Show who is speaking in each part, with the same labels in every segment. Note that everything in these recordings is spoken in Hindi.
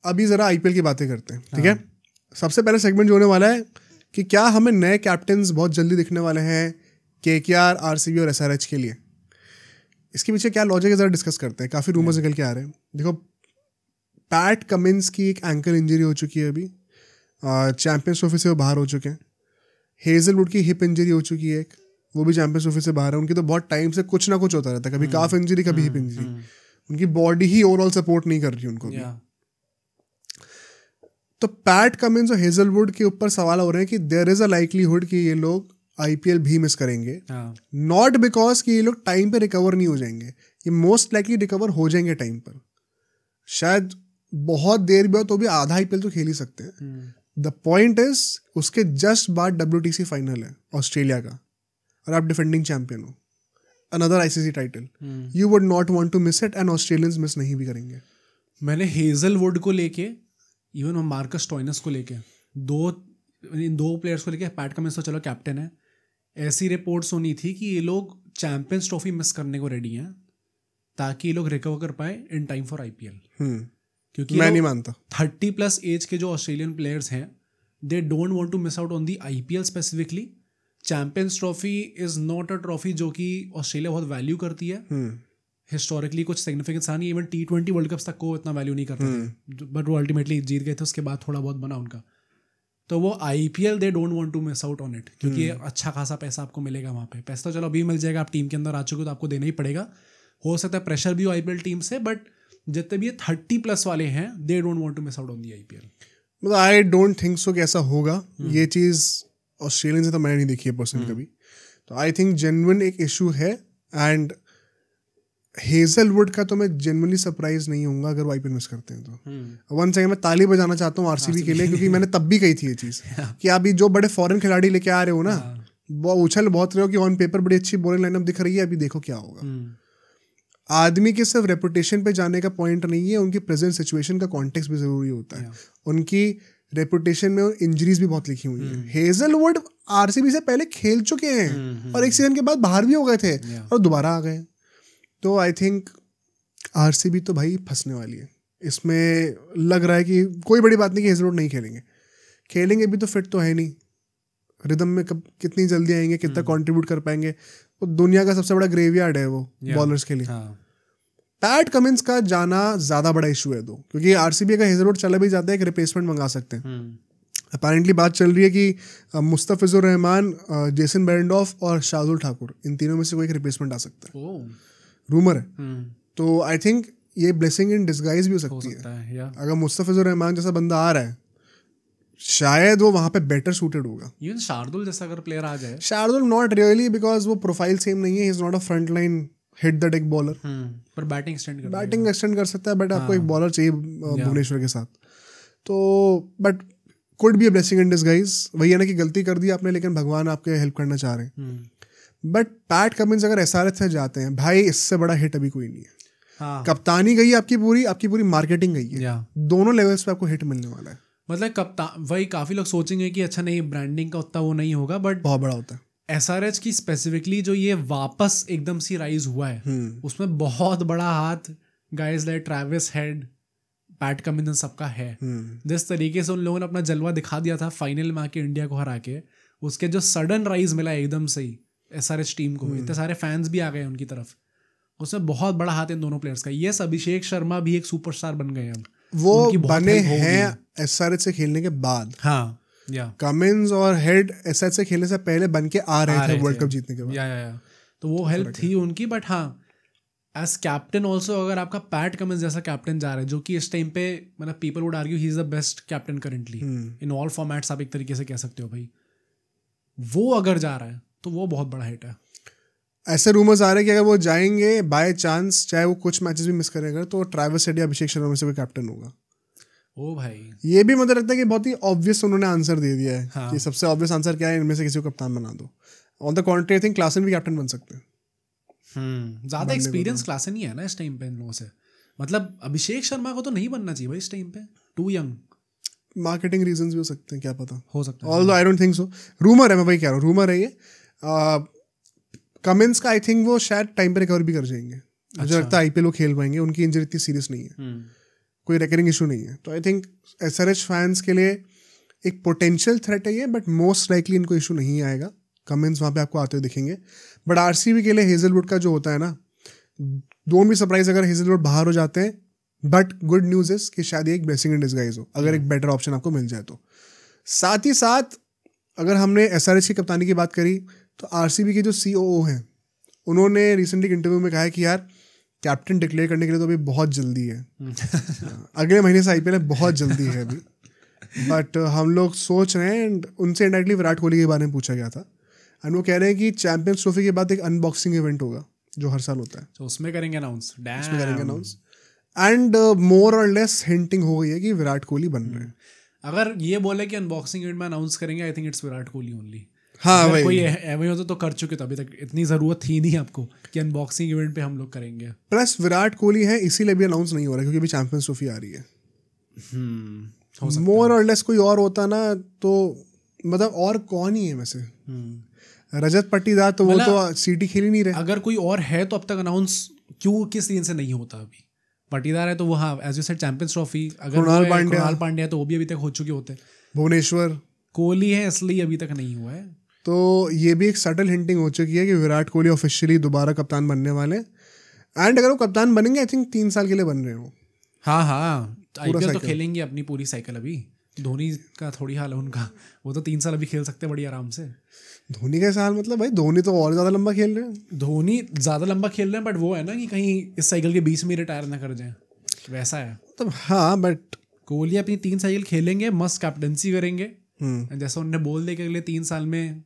Speaker 1: अभी जरा आईपीएल की बातें करते हैं, ठीक है। सबसे पहले सेगमेंट जो होने वाला है कि क्या हमें नए कैप्टन्स बहुत जल्दी दिखने वाले हैं केकेआर, आरसीबी और एसआरएच के लिए। इसके पीछे क्या लॉजिक है जरा डिस्कस करते हैं। काफी रूमर्स निकल के आ रहे हैं। देखो, पैट कमिंस की एक एंकल इंजरी हो चुकी है अभी, चैंपियंस ट्रॉफी से वो बाहर हो चुके हैं। हेजलवुड की हिप इंजरी हो चुकी है एक, वो भी चैंपियंस ट्रॉफी से बाहर है। उनकी तो बहुत टाइम से कुछ ना कुछ होता रहता है, कभी काफ इंजरी कभी हिप इंजरी। उनकी बॉडी ही ओवरऑल सपोर्ट नहीं कर रही उनको भी। तो पैट कमिंस और हेजलवुड के ऊपर सवाल हो रहे हैं कि देयर इज अ लाइकलीहुड कि ये लोग आईपीएल भी मिस करेंगे। नॉट बिकॉज कि ये लोग टाइम पे रिकवर नहीं हो जाएंगे, ये मोस्ट लाइकली रिकवर हो जाएंगे टाइम पर। शायद बहुत देर भी हो तो भी आधा आईपीएल तो खेल ही सकते हैं। द पॉइंट इज उसके जस्ट बाद WTC फाइनल है ऑस्ट्रेलिया का, और आप डिफेंडिंग चैंपियन हो, another ICC title. You would not want to miss it, and Australians miss नहीं भी करेंगे।
Speaker 2: मैंने हेजलवुड को लेके, इवन मार्कस स्टोइनिस को लेके, इन दो प्लेयर्स को लेके, पैट कमिंस तो चलो कैप्टन है, ऐसी रिपोर्ट सुनी थी कि ये लोग चैंपियंस ट्रॉफी मिस करने को रेडी हैं ताकि ये लोग रिकवर कर पाए इन टाइम फॉर आईपीएल। क्योंकि
Speaker 1: मैं नहीं मानता।
Speaker 2: 30+ एज के जो ऑस्ट्रेलियन प्लेयर्स हैं, they don't want to miss out on the IPL specifically. Champions trophy is not a trophy जो कि ऑस्ट्रेलिया बहुत वैल्यू करती है। हिस्टोरिकली कुछ सिग्निफिकेंस आ नहीं, इवन T20 वर्ल्ड कप्स तक को इतना वैल्यू नहीं करते थे, बट वो अल्टीमेटली जीत गए थे। उसके बाद थोड़ा बहुत बना उनका। तो वो IPL they don't want to miss out on it, क्योंकि अच्छा खासा पैसा आपको मिलेगा वहाँ पे। पैसा तो चलो अभी मिल जाएगा, आप टीम के अंदर आ चुके हो तो आपको देना ही पड़ेगा। हो सकता है प्रेशर भी हो आईपीएल टीम से, बट जितने भी ये 30+ वाले हैं, they don't want to miss out on the IPL.
Speaker 1: मतलब आई डोंट थिंक सो कि ऐसा होगा। ये चीज़ ऑस्ट्रेलियन से तो मैंने नहीं देखी है पर्सनली कभी। तो आई थिंक जेन्युइन एक इशू है, एंड हेजलवुड का तो मैं जेन्युइनली सरप्राइज नहीं होऊंगा अगर वो आईपीएल मिस करते हैं तो। वन सेकंड मैं ताली बजाना चाहता हूँ आरसीबी के लिए, क्योंकि मैंने तब भी कही थी ये चीज़ कि आप जो बड़े फॉरेन खिलाड़ी लेके आ रहे हो ना, वो उछल बहुत रहे हो कि ऑन पेपर बड़ी अच्छी बॉलिंग लाइनअप दिख रही है, अभी देखो क्या होगा। आदमी के सिर्फ रेपुटेशन पे जाने का पॉइंट नहीं है, उनकी प्रेजेंट सिचुएशन का कॉन्टेक्स्ट भी जरूरी होता है। उनकी रेपुटेशन में इंजरीज भी बहुत लिखी हुई है। हेजलवुड आरसीबी से पहले खेल चुके हैं और एक सीजन के बाद बाहर भी हो गए थे और दोबारा आ गए। तो आई थिंक आरसीबी तो भाई फंसने वाली है इसमें। लग रहा है कि कोई बड़ी बात नहीं कि हेजलवुड नहीं खेलेंगे भी तो फिट तो है नहीं, रिदम में कब कितनी जल्दी आएंगे, कितना कंट्रीब्यूट कर पाएंगे। वो दुनिया का सबसे बड़ा ग्रेवयार्ड है वो बॉलर्स के लिए। पैट कमिंस का जाना ज्यादा बड़ा इशू है दो, क्योंकि आरसीबी का हेजलवुड चला भी जाता है, एक रिप्लेसमेंट मंगा सकते हैं। अपेरेंटली बात चल रही है कि मुस्तफिजुर रहमान, जेसन बेरेंडॉफ और शार्दुल ठाकुर, इन तीनों में से कोई एक रिप्लेसमेंट आ सकता है। रूमर है। तो आई थिंक ये ब्लेसिंग इन डिस्गाइज भी हो सकती है। अगर मुस्तफिजुर रहमान जैसा बंदा आ रहा है, शायद वो वहां पे बेटर सूटेड होगा।
Speaker 2: इवन शार्दुल जैसा अगर प्लेयर आ जाए,
Speaker 1: शार्दुल नॉट रियली, बिकॉज वो प्रोफाइल सेम नहीं है। He is not a front line hit the deck bowler,
Speaker 2: पर बैटिंग
Speaker 1: एक्सटेंड कर सकता है। बट आपको एक बॉलर चाहिए भुवनेश्वर के साथ। तो but could be a blessing in disguise. वही है ना कि गलती कर दी आपने, लेकिन भगवान आपके हेल्प करना चाह रहे हैं। बट पैट कमिंस अगर एसआरएच से जाते हैं, भाई इससे बड़ा हिट अभी कोई नहीं है। कप्तानी गई आपकी पूरी मार्केटिंग गई है। दोनों लेवल्स पे आपको हिट मिलने वाला है।
Speaker 2: मतलब वही काफी लोग सोचेंगे कि अच्छा नहीं, ब्रांडिंग का उतना वो नहीं होगा, बट
Speaker 1: बहुत बड़ा होता है।
Speaker 2: एसआरएच की स्पेसिफिकली जो ये वापस एकदम सी राइज हुआ है, उसमें बहुत बड़ा हाथ guys like Travis head, PAT Cummins सबका है। जिस तरीके से उन लोगों ने अपना जलवा दिखा दिया था फाइनल में आके इंडिया को हरा के, उसके जो सडन राइज मिला एकदम से ही एसआरएच टीम को, इतने सारे फैंस भी आ गए उनकी तरफ, उसमें बहुत बड़ा हाथ है इन दोनों प्लेयर्स का। यस, अभिषेक शर्मा भी एक सुपरस्टार बन गए अब,
Speaker 1: वो बने हैं एसआरएच से खेलने के बाद। कमिंस और हेड एसआरएच से खेलने से पहले बन के आ रहे थे वर्ल्ड कप जीतने के बाद।
Speaker 2: तो वो हेल्प थी उनकी। बट हाँ, एज कैप्टन ऑल्सो अगर आपका पैट कमिंस जैसा कैप्टन जा रहा है, जो कि इस टाइम पे मतलब people would argue he is the best captain currently in all formats, आप एक तरीके से कह सकते हो भाई, वो अगर जा रहा है तो वो बहुत बड़ा हिट है।
Speaker 1: ऐसे रूमर्स आ रहे हैं कि अगर वो जाएंगे बाय चांस, चाहे वो कुछ मैचेस भी मिस करेगा, तो ट्रेविस हेड या अभिषेक शर्मा में से कोई कैप्टन होगा।
Speaker 2: ओ भाई,
Speaker 1: ये भी मुझे लगता है कि बहुत ही ऑब्वियस उन्होंने आंसर दे दिया है। कि सबसे ऑब्वियस आंसर क्या है, इनमें से किसी को कप्तान बना दो। On the contrary I think Klaasen भी कैप्टन बन सकते हैं।
Speaker 2: ज्यादा एक्सपीरियंस क्लासन ही है ना इस टाइम पे इन लोगों से। मतलब अभिषेक शर्मा को तो नहीं बनना चाहिए भाई इस टाइम पे, टू यंग।
Speaker 1: मार्केटिंग रीजंस भी हो सकते हैं, क्या पता,
Speaker 2: हो सकता है।
Speaker 1: Although I don't think so. Rumour है, मैं वही कह रहा हूँ, रूमर है ये। कमिंस का आई थिंक वो शायद टाइम पे रिकवर भी कर जाएंगे। मुझे लगता है आईपीएल वो खेल पाएंगे, उनकी इंजरी इतनी सीरियस नहीं है। कोई रेकरिंग इशू नहीं है। तो आई थिंक SRH फैंस के लिए एक पोटेंशियल थ्रेट है ये, बट मोस्ट लाइकली इनको इशू नहीं आएगा। कमेंट्स वहाँ पे आपको आते हुए दिखेंगे। बट RCB के लिए हेजलवुड का जो होता है ना, डोंट बी सरप्राइज अगर हेजलवुड बाहर हो जाते हैं, बट गुड न्यूज़ इज कि शायद ये एक ब्लेसिंग इन डिस्गाइज हो अगर एक बेटर ऑप्शन आपको मिल जाए तो। साथ ही साथ अगर हमने SRH की कप्तानी की बात करी तो RCB के जो COO हैं उन्होंने रिसेंटली एक इंटरव्यू में कहा है कि यार कैप्टन डिक्लेयर करने के लिए तो अभी बहुत जल्दी है अगले महीने से IPL है, बहुत जल्दी है अभी। बट हम लोग सोच रहे हैं, एंड उनसे इंडायरेक्टली विराट कोहली के बारे में पूछा गया था, एंड वो कह रहे हैं कि चैंपियंस ट्रॉफी के बाद एक अनबॉक्सिंग इवेंट होगा जो हर साल होता है,
Speaker 2: तो उसमें करेंगे अनाउंस।
Speaker 1: उसमें करेंगे अनाउंस। एंड मोर और लेस हिंटिंग हो गई है कि विराट कोहली बन रहे हैं।
Speaker 2: अगर ये बोले कि अनबॉक्सिंग इवेंट में अनाउंस करेंगे, I think it's Virat Kohli only.
Speaker 1: हाँ भाई,
Speaker 2: कोई एवं होता तो कर चुके थे, अभी तक इतनी जरूरत थी नहीं आपको कि अनबॉक्सिंग इवेंट पे हम लोग करेंगे।
Speaker 1: प्लस विराट कोहली है इसीलिए भी अनाउंस नहीं हो रहा क्योंकि अभी चैंपियंस ट्रॉफी आ रही है। मोर और लेस कोई और होता ना तो मतलब, और कौन ही है वैसे, रजत पाटीदार तो वो तो सीटी खेल ही नहीं रहे।
Speaker 2: अगर कोई और है तो अब तक अनाउंस क्यों किस रीजन से नहीं होता? अभी पाटीदार है तो वो, हाँ as you said champions trophy. अगर कृणाल पांड्या तो वो भी अभी तक हो चुके होते।
Speaker 1: भुवनेश्वर,
Speaker 2: कोहली है इसलिए अभी तक नहीं हुआ है।
Speaker 1: तो ये भी एक सटल हिंटिंग हो चुकी है कि विराट कोहली ऑफिशियली दोबारा कप्तान बनने वाले। एंड अगर वो कप्तान बनेंगे आई थिंक 3 साल के लिए बन रहे हो।
Speaker 2: हाँ IPL तो खेलेंगे अपनी पूरी साइकिल। अभी धोनी का थोड़ी हाल है उनका, वो तो 3 साल अभी खेल सकते हैं बड़ी आराम से।
Speaker 1: धोनी का साल मतलब भाई, धोनी तो और ज़्यादा लंबा खेल रहे हैं।
Speaker 2: धोनी ज़्यादा लंबा खेल रहे हैं, बट वो है ना कि कहीं इस साइकिल के बीच में रिटायर ना कर जाए, वैसा है।
Speaker 1: तो हाँ, बट
Speaker 2: कोहली अपनी 3 साइकिल खेलेंगे, मस्त कैप्टनसी करेंगे, जैसा उन्होंने बोल दिया कि अगले 3 साल में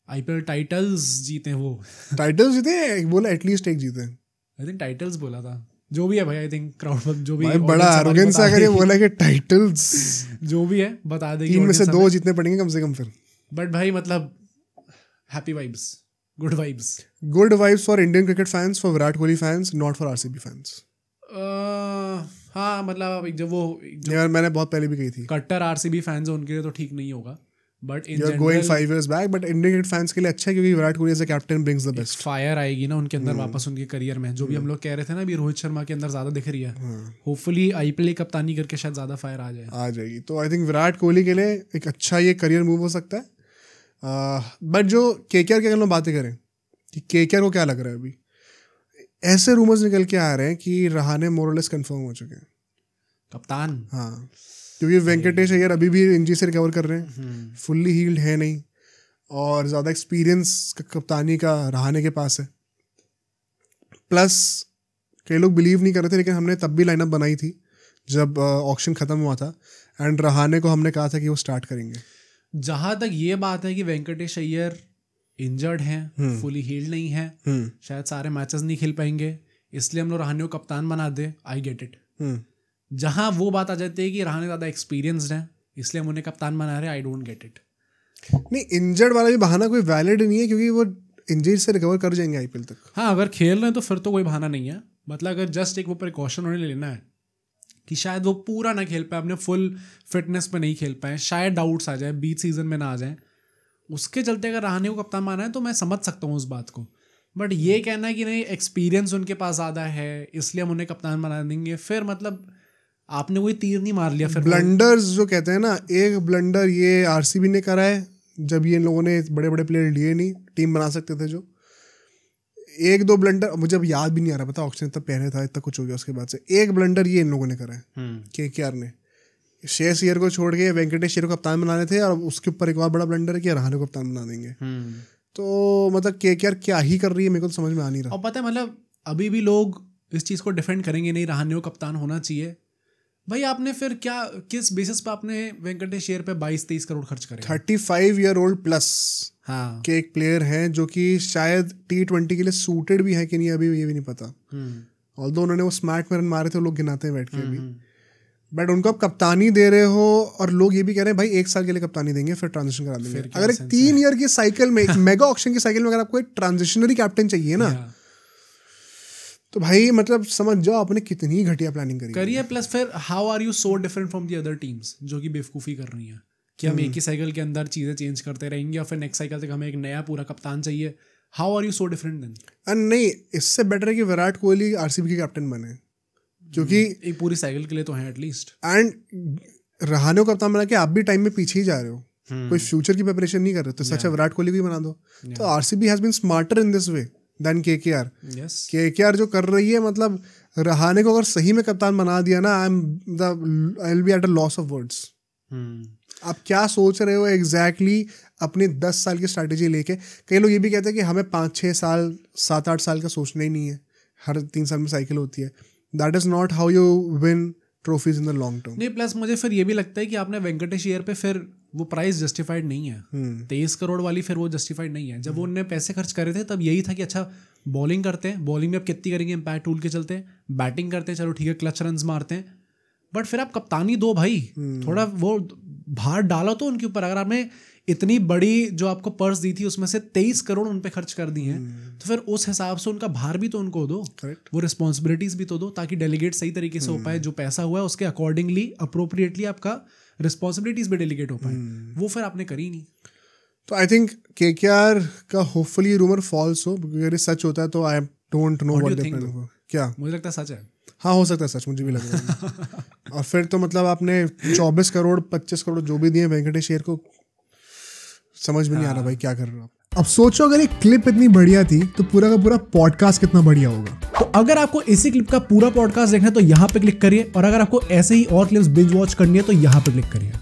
Speaker 2: IPL टाइटल्स जीते। वो
Speaker 1: टाइटल्स जीते बोला, एटलीस्ट एक जीते।
Speaker 2: आई थिंक टाइटल्स बोला था, जो भी है भाई। आई थिंक क्राउड जो भी
Speaker 1: भाई बड़ा एरोगेंस से अगर ये बोला कि टाइटल्स
Speaker 2: जो भी है बता देगी,
Speaker 1: 3 में से 2 जीतने पड़ेंगे कम से कम फिर।
Speaker 2: बट भाई मतलब happy vibes, good vibes
Speaker 1: for Indian cricket fans, for Virat Kohli fans, not for RCB fans.
Speaker 2: हाँ मतलब जब वो
Speaker 1: यार मैंने बहुत पहले भी कही थी,
Speaker 2: कट्टर RCB फैंस है उनके लिए तो ठीक नहीं होगा, but in
Speaker 1: general going 5 years back. But Indian cricket fans के लिए अच्छा है क्योंकि Virat Kohli as a captain brings the best.
Speaker 2: Fire आएगी ना उनके अंदर वापस उनके करियर में, जो भी हम लोग कह रहे थे ना अभी रोहित शर्मा के अंदर ज्यादा दिख रही है। होपफुली IPL कप्तानी करके शायद ज्यादा फायर आ
Speaker 1: जाएगी। तो आई थिंक विराट कोहली के लिए एक अच्छा ये करियर मूव हो सकता है। बट जो KKR की अगर हम बातें करें कि KKR को क्या लग रहा है, अभी ऐसे रूमर्स निकल के आ रहे हैं कि रहाणे मोरलेस कंफर्म हो चुके हैं
Speaker 2: कप्तान।
Speaker 1: हाँ, क्योंकि वेंकटेश अय्यर अभी भी इंजरी से रिकवर कर रहे हैं, फुल्ली हील्ड है नहीं, और ज़्यादा एक्सपीरियंस कप्तानी का रहाणे के पास है। प्लस कई लोग बिलीव नहीं कर रहे थे, लेकिन हमने तब भी लाइनअप बनाई थी जब ऑक्शन ख़त्म हुआ था, एंड रहाणे को हमने कहा था कि वो स्टार्ट करेंगे।
Speaker 2: जहाँ तक ये बात है कि वेंकटेश अय्यर इंजर्ड हैं, फुली हील्ड नहीं है, शायद सारे मैचेस नहीं खेल पाएंगे, इसलिए हम लोग रहाणे को कप्तान बना दे, आई गेट इट। जहाँ वो बात आ जाती है कि रहाणे ज़्यादा एक्सपीरियंस्ड है इसलिए हम उन्हें कप्तान बना रहे, आई डोंट गेट इट।
Speaker 1: नहीं, इंजर्ड वाला भी बहाना कोई वैलिड नहीं है क्योंकि वो इंजरी से रिकवर कर जाएंगे IPL तक।
Speaker 2: हाँ, अगर खेल रहे हैं तो फिर तो कोई बहाना नहीं है। मतलब अगर जस्ट एक वो प्रिकॉशन उन्हें लेना है कि शायद वो पूरा ना खेल पाए, अपने फुल फिटनेस पे नहीं खेल पाए, शायद डाउट्स आ जाए, बीच सीजन में ना आ जाए, उसके चलते अगर रहाणे को कप्तान माना है तो मैं समझ सकता हूँ उस बात को। बट ये कहना है कि नहीं एक्सपीरियंस उनके पास ज़्यादा है इसलिए हम उन्हें कप्तान बना देंगे, फिर मतलब आपने कोई तीर नहीं मार लिया। फिर
Speaker 1: ब्लंडर्स जो कहते हैं ना, एक ब्लंडर ये RCB ने करा है जब ये लोगों ने बड़े बड़े प्लेयर लिए नहीं, टीम बना सकते थे जो। 1-2 ब्लंडर मुझे अब याद भी नहीं आ रहा, पता ऑक्शन इतना पहले था, इतना कुछ हो गया उसके बाद से। एक ब्लंडर ये इन लोगों ने करा है KKR ने, श्रेयस अय्यर को छोड़ के वेंकटेश अय्यर को कप्तान बनाने थे, और उसके ऊपर एक और बड़ा ब्लंडर है कि रहाणे को कप्तान बना देंगे। तो मतलब KKR क्या ही कर रही है, मेरे को तो समझ में आ नहीं रहा।
Speaker 2: और पता है मतलब अभी भी लोग इस चीज़ को डिफेंड करेंगे, नहीं रहाणे को कप्तान होना चाहिए। भाई आपने फिर क्या, किस बेसिस पे आपने वेंकटेश अय्यर पे 22-23 करोड़ खर्च करे?
Speaker 1: 35 year old प्लस
Speaker 2: हाँ
Speaker 1: के एक प्लेयर हैं जो कि शायद T20 के लिए सूटेड भी है कि नहीं, अभी ये भी नहीं पता। ऑल्दो उन्होंने वो स्मार्ट में रन मारे थे, लोग गिनाते हैं बैठ के अभी। बट उनको अब कप्तानी दे रहे हो, और लोग ये भी कह रहे हैं भाई 1 साल के लिए कप्तानी देंगे फिर ट्रांजिशन करा देंगे। अगर एक 3 ईयर की साइकिल में, एक मेगा ऑक्शन की साइकिल में अगर आपको एक ट्रांजिशनरी कैप्टन चाहिए ना, तो भाई मतलब समझ जाओ आपने कितनी घटिया प्लानिंग करी
Speaker 2: है। प्लस फिर how are you so different from the other teams जो कि बेवकूफ़ी कर रही हैं कि हम एक ही साइकिल के अंदर चीज़ें चेंज करते रहेंगे और फिर नेक्स्ट साइकिल तक हमें एक नया पूरा कप्तान चाहिए। How are you so different then?
Speaker 1: नहीं, इससे बेटर है कि विराट कोहली RCB के कैप्टन बने। क्योंकि
Speaker 2: एक पूरी साइकिल के लिए तो है एटलीस्ट।
Speaker 1: एंड रहाणे को कप्तान बना के आप भी टाइम में पीछे ही जा रहे हो, कोई फ्यूचर की प्रिपरेशन नहीं कर रहे, तो सच है विराट कोहली को ही बना दो। तो RCB has been smarter in this way than KKR. KKR जो कर रही है, मतलब रहाणे को अगर सही में कप्तान बना दिया ना, I will be at a loss of words. आप क्या सोच रहे हो एग्जैक्टली अपने 10 साल की स्ट्रैटेजी लेके? कई लोग ये भी कहते हैं कि हमें 5-6 साल 7-8 साल का सोचना ही नहीं है, हर 3 साल में साइकिल होती है। That is not how you win trophies in the long term.
Speaker 2: नहीं, प्लस मुझे फिर ये भी लगता है कि आपने वेंकटेश अय्यर पे फिर वो प्राइस जस्टिफाइड नहीं है। 23 करोड़ वाली फिर वो जस्टिफाइड नहीं है। जब वो उनने पैसे खर्च करे थे तब यही था कि अच्छा बॉलिंग करते हैं, बॉलिंग में अब कितनी करेंगे, इम्पैक्ट टूल के चलते हैं, बैटिंग करते हैं, चलो ठीक है क्लच रन्स मारते हैं, बट फिर आप कप्तानी दो भाई, थोड़ा वो भार डालो तो उनके ऊपर। अगर आपने इतनी बड़ी जो आपको पर्स दी थी उसमें से 23 करोड़ उन पे खर्च कर दिए हैं, तो फिर उस हिसाब से उनका भार भी तो उनको दो, वो रिस्पॉन्सिबिलिटीज भी तो दो, ताकि डेलीगेट सही तरीके से हो पाए। जो पैसा हुआ है उसके अकॉर्डिंगली अप्रोप्रिएटली आपका रिस्पॉन्सिबिलिटीज भी डेलीगेट हो पाए, वो फिर आपने करी नहीं।
Speaker 1: तो आई थिंक केकेआर का होपफुली रूमर फॉल्स हो, अगर सच होता है तो I don't know what they plan. क्या मुझे
Speaker 2: लगता है सच है?
Speaker 1: हाँ, हो सकता है सच, मुझे भी लग रहा है। और फिर तो मतलब आपने 24 करोड़ 25 करोड़ जो भी दिए वेंकटेश अय्यर को, समझ में नहीं आ रहा भाई क्या कर रहे हो आप।
Speaker 3: अब सोचो अगर एक क्लिप इतनी बढ़िया थी तो पूरा का पूरा पॉडकास्ट कितना बढ़िया होगा।
Speaker 2: तो अगर आपको इसी क्लिप का पूरा पॉडकास्ट देखना है तो यहाँ पे क्लिक करिए, और अगर आपको ऐसे ही और क्लिप्स बिंज वॉच करनी है तो यहाँ पे क्लिक करिए।